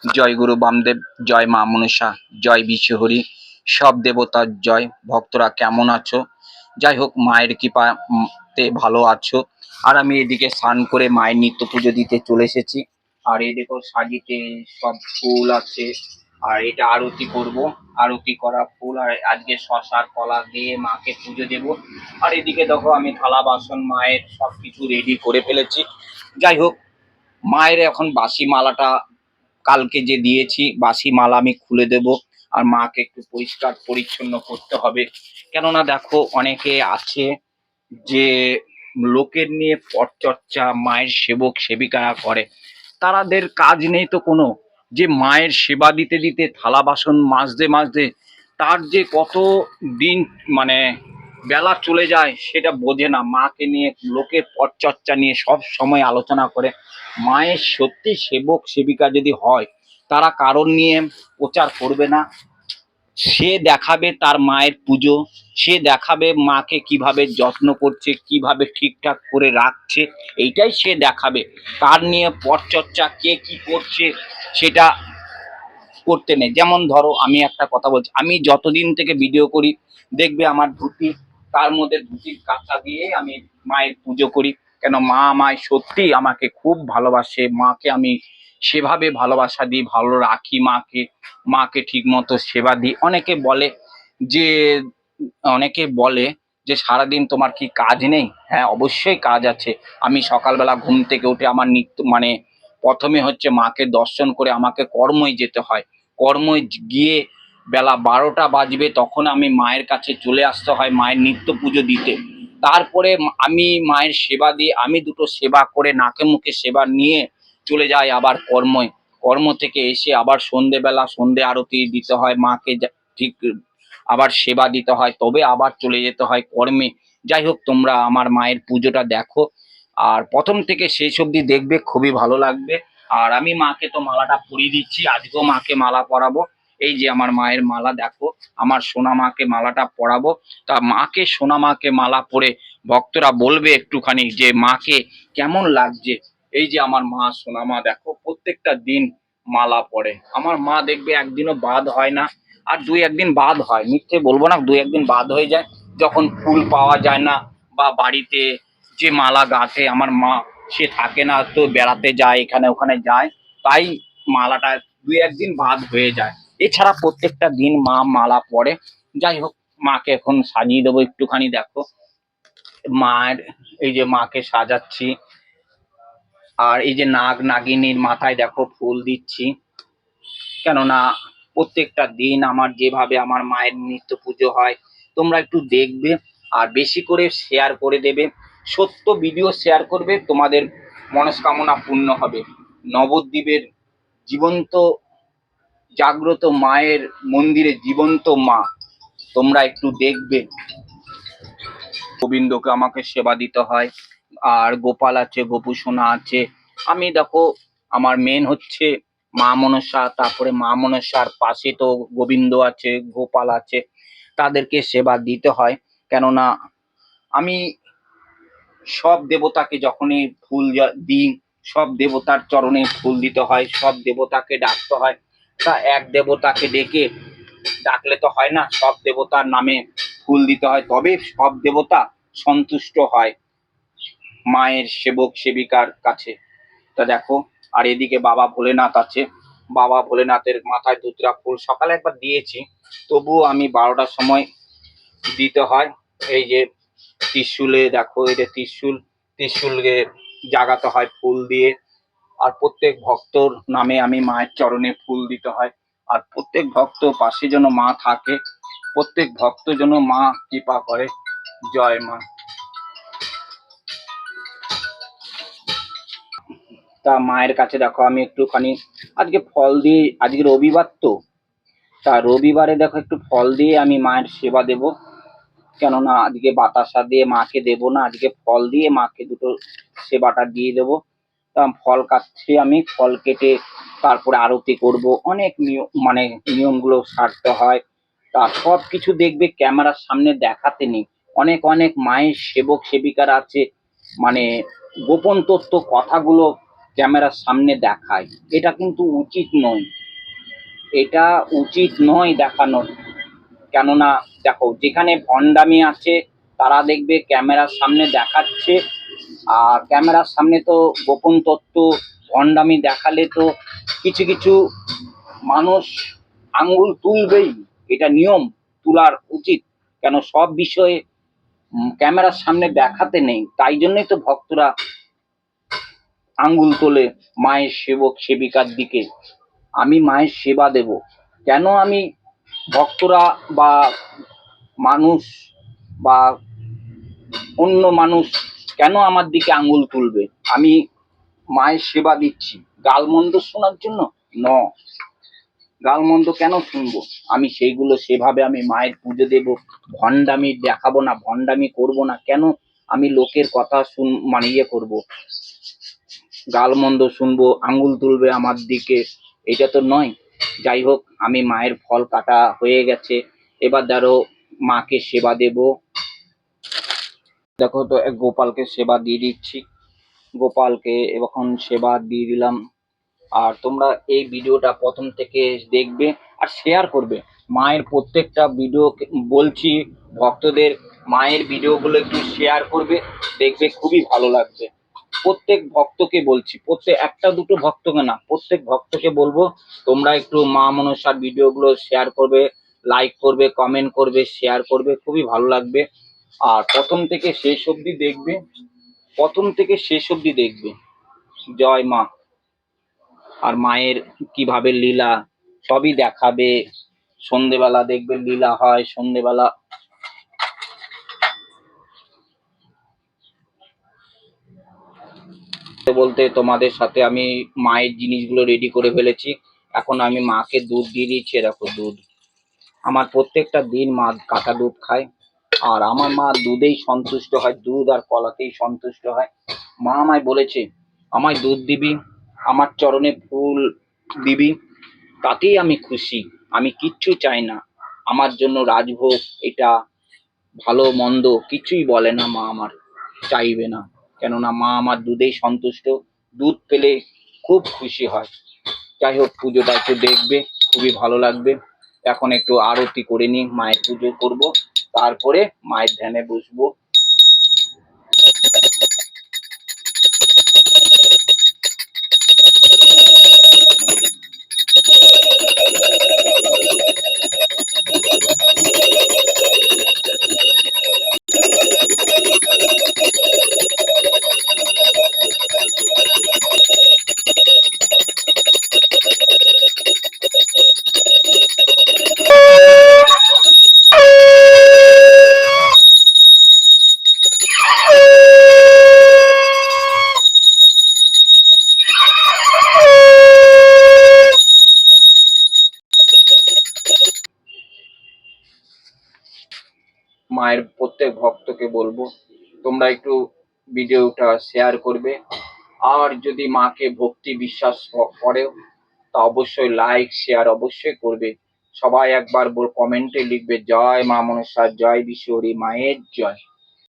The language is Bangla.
জয় গুরু বামদেব, জয় মা মনসা, জয় বিশ্বহরি, সব দেবতার জয়। ভক্তরা কেমন আছো? যাই হোক, মায়ের কৃপাতে ভালো আছো। আর আমি এদিকে স্নান করে মায়ের নিত্য পুজো দিতে চলে এসেছি। আর এই দেখো সাজিতে সব ফুল আছে। আর এটা আরতি করব, আরতি করা ফুল। আর আজকে শশার কলা দিয়ে মাকে পুজো দেব। আর এদিকে দেখো আমি থালা বাসন মায়ের সবকিছু রেডি করে ফেলেছি। যাই হোক, মায়ের এখন বাসি মালাটা কালকে যে দিয়েছি বাসি মালা আমি খুলে দেব। আর মাকে একটু পরিষ্কার পরিচ্ছন্ন করতে হবে। কেননা দেখো, অনেকে আছে যে লোকের নিয়ে পরচর্চা, মায়ের সেবক সেবিকারা করে, তাদের কাজ নেই তো কোনো, যে মায়ের সেবা দিতে দিতে থালা বাসন মাজতে মাজতে তার যে কত দিন মানে বেলা চলে যায় সেটা বোঝে না। মাকে নিয়ে লোকের পরচর্চা নিয়ে সব সময় আলোচনা করে। মায়ের সত্যি সেবক সেবিকা যদি হয়, তারা কারণ নিয়ে প্রচার করবে না। সে দেখাবে তার মায়ের পুজো, সে দেখাবে মাকে কিভাবে যত্ন করছে, কিভাবে ঠিকঠাক করে রাখছে, এইটাই সে দেখাবে। তার নিয়ে পরচর্চা কে কি করছে সেটা করতে নেই। যেমন ধরো, আমি একটা কথা বলছি, আমি যতদিন থেকে ভিডিও করি দেখবে আমার ধুতি, তার মধ্যে ধুতির কাঁচা দিয়ে আমি মায়ের পুজো করি। কেন, মা আমায় সত্যি আমাকে খুব ভালোবাসে। মাকে আমি সেভাবে ভালোবাসা দিই, ভালো রাখি মাকে। মাকে ঠিক মতো সেবা দিই। যে অনেকে বলে যে সারাদিন তোমার কি কাজ নেই? হ্যাঁ, অবশ্যই কাজ আছে। আমি সকালবেলা ঘুম থেকে উঠে আমার নিত্য প্রথমে হচ্ছে মাকে দর্শন করে আমাকে কর্মই যেতে হয়। কর্মই গিয়ে বেলা 12টা বাজবে, তখন আমি মায়ের কাছে চলে আসতে হয় মায়ের নিত্য পুজো দিতে। তারপরে আমি মায়ের সেবা দিয়ে আমি দুটো সেবা করে নাকে মুখে সেবা নিয়ে চলে যাই আবার কর্ময়। কর্ম থেকে এসে আবার সন্ধেবেলা সন্ধে আরতি দিতে হয় মাকে, ঠিক আবার সেবা দিতে হয়, তবে আবার চলে যেতে হয় কর্মে। যাই হোক, তোমরা আমার মায়ের পুজোটা দেখো, আর প্রথম থেকে শেষ অবধি দেখবে, খুবই ভালো লাগবে। আর আমি মাকে তো মালাটা পরিয়ে দিচ্ছি, আজকেও মাকে মালা পরাবো। এই যে আমার মায়ের মালা দেখো, আমার সোনা মাকে মালাটা পরাবো। তা মাকে, সোনা মাকে মালা পরে ভক্তরা বলবে একটুখানি যে মাকে কেমন লাগছে। এই যে আমার মা, সোনা মা দেখো, প্রত্যেকটা দিন মালা পরে। আমার মা দেখবে একদিনও বাদ হয় না। আর দুই একদিন বাদ হয়, মিথ্যে বলবো না, দুই একদিন বাদ হয়ে যায়, যখন ফুল পাওয়া যায় না বা বাড়িতে যে মালা গাঁথে আমার মা, সে থাকে না, তো বেড়াতে যায়, এখানে ওখানে যায়, তাই মালাটা দুই একদিন বাদ হয়ে যায়। এছাড়া প্রত্যেকটা দিন মা মালা পরে। যাই হোক, মাকে এখন সাজিয়ে দেবো একটুখানি দেখো। মায়ের এই যে মাকে সাজাচ্ছি। আর এই যে নাগ নাগিনীর মাথায় দেখো ফুল দিচ্ছি। কেননা প্রত্যেকটা দিন আমার যেভাবে আমার মায়ের নিত্য পুজো হয়, তোমরা একটু দেখবে আর বেশি করে শেয়ার করে দেবে। সত্য ভিডিও শেয়ার করবে, তোমাদের মনস্কামনা পূর্ণ হবে। নবদ্বীপের জীবন্ত জাগ্রত মায়ের মন্দিরে জীবন্ত মা, তোমরা একটু দেখবে। গোবিন্দকে আমাকে সেবা দিতে হয়। আর গোপাল আছে, গোপু সোনা আছে। আমি দেখো, আমার মেন হচ্ছে মা মনসা, তারপরে মা মনসার পাশে তো গোবিন্দ আছে, গোপাল আছে, তাদেরকে সেবা দিতে হয়। কেননা আমি সব দেবতাকে যখনই ফুল দিই, সব দেবতার চরণে ফুল দিতে হয়, সব দেবতাকে ডাকতে হয়। তা এক দেবতাকে ডেকে ডাকলে তো হয় না, সব দেবতার নামে ফুল দিতে হয়, তবে সব দেবতা সন্তুষ্ট হয় মায়ের সেবক সেবিকার কাছে। তা দেখো, আর এদিকে বাবা ভোলেনাথ আছে। বাবা ভোলেনাথের মাথায় দুধরা ফুল সকালে একবার দিয়েছি, তবুও আমি 12টার সময় দিতে হয়। এই যে ত্রিশূলে দেখো, এটা ত্রিশূল, ত্রিশূলকে জাগাতে হয় ফুল দিয়ে। আর প্রত্যেক ভক্তর নামে আমি মায়ের চরণে ফুল দিতে হয়। আর প্রত্যেক ভক্ত পাশে যেন মা থাকে, প্রত্যেক ভক্ত যেন মা কৃপা করে। জয় মা। তা মায়ের কাছে দেখো আমি একটুখানি আজকে ফল দিয়ে, আজকে রবিবার তো, তা রবিবারে দেখো একটু ফল দিয়ে আমি মায়ের সেবা দেব। কেননা আজকে বাতাসা দিয়ে মাকে দেব না, আজকে ফল দিয়ে মাকে দুটো সেবাটা দিয়ে দেবো। তা ফল কাটছি আমি, ফল কেটে তারপরে আরতি করব। অনেক নিয়ম, নিয়মগুলো সারতে হয়। তা সব কিছু দেখবে ক্যামেরার সামনে দেখাতে নেই। অনেক অনেক মায়ের সেবক সেবিকারা আছে, মানে গোপন তথ্য কথাগুলো ক্যামেরার সামনে দেখায়, এটা কিন্তু উচিত নয়, এটা উচিত নয় দেখানোর। কেননা দেখো, যেখানে ভণ্ডামি আছে তারা দেখবে ক্যামেরার সামনে দেখাচ্ছে, আর ক্যামেরার সামনে তো গোপন তথ্য ভণ্ডামি দেখালে তো কিছু কিছু মানুষ আঙ্গুল তুলবেই, এটা নিয়ম, তোলার উচিত। কেন সব বিষয়ে ক্যামেরার সামনে দেখাতে নেই, তাই জন্যই তো ভক্তরা আঙ্গুল তোলে মায়ের সেবক সেবিকার দিকে। আমি মায়ের সেবা দেব, কেন আমি ভক্তরা বা মানুষ বা অন্য মানুষ কেন আমার দিকে আঙ্গুল তুলবে? আমি মায়ের সেবা দিচ্ছি গালমন্দ শোনার জন্য? ন, গালমন্দ কেন শুনবো? আমি সেইগুলো সেভাবে আমি মায়ের পুজো দেব, ভণ্ডামি দেখাবো না, ভণ্ডামি করব না। কেন আমি লোকের কথা মানে করবো, গালমন্দ শুনবো, আঙ্গুল তুলবে আমার দিকে, এটা তো নয়। যাই হোক, আমি মায়ের ফল কাটা হয়ে গেছে, এবার ধরো মাকে সেবা দেব। দেখো তো গোপালকে সেবা দিয়ে দিচ্ছি, গোপালকে এখন সেবা দিয়ে দিলাম। আর তোমরা এই ভিডিওটা প্রথম থেকে দেখবে আর শেয়ার করবে। মায়ের প্রত্যেকটা ভিডিও বলছি ভক্তদের, মায়ের ভিডিওগুলো একটু শেয়ার করবে, দেখবে খুবই ভালো লাগবে। প্রত্যেক ভক্তকে বলছি, প্রত্যেক একটা দুটো ভক্তকে না, প্রত্যেক ভক্তকে বলবো তোমরা একটু মা মনসার ভিডিওগুলো শেয়ার করবে, লাইক করবে, কমেন্ট করবে, শেয়ার করবে, খুবই ভালো লাগবে। আর প্রথম থেকে শেষ অবধি দেখবে, প্রথম থেকে শেষ অবধি দেখবে। জয় মা। আর মায়ের কিভাবে লীলা সবই দেখাবে, সন্ধেবেলা দেখবে লীলা হয়, সন্ধেবেলা বলতে তোমাদের সাথে আমি মায়ের জিনিসগুলো রেডি করে ফেলেছি। এখন আমি মাকে দুধ দিয়ে দিচ্ছি, দেখো দুধ। আমার প্রত্যেকটা দিন মা কাঁচা দুধ খায়, আর আমার মা দুধেই সন্তুষ্ট হয়, দুধ আর কলাতেই সন্তুষ্ট হয়। মা আমায় বলেছে আমায় দুধ দিবি, আমার চরণে ফুল দিবি, তাতেই আমি খুশি, আমি কিচ্ছু চাই না। আমার জন্য রাজভোগ এটা ভালো মন্দ কিছুই বলে না মা, আমার চাইবে না। কেননা মা আমার দুধেই সন্তুষ্ট, দুধ পেলে খুব খুশি হয়। যাই হোক, পুজোটা একটু দেখবে, খুবই ভালো লাগবে। এখন একটু আরতি করে নিই, মায়ের পুজো করব, তারপরে মায়ের ধ্যানে বসবো। মায়ের প্রত্যেক ভক্তকে বলবো তোমরা একটু ভিডিওটা শেয়ার করবে, আর যদি মাকে ভক্তি বিশ্বাস করে তা অবশ্যই লাইক শেয়ার অবশ্যই করবে। সবাই একবার কমেন্টে লিখবে জয় মা মনসা, জয় বিশ্বহরি মায়ের জয়।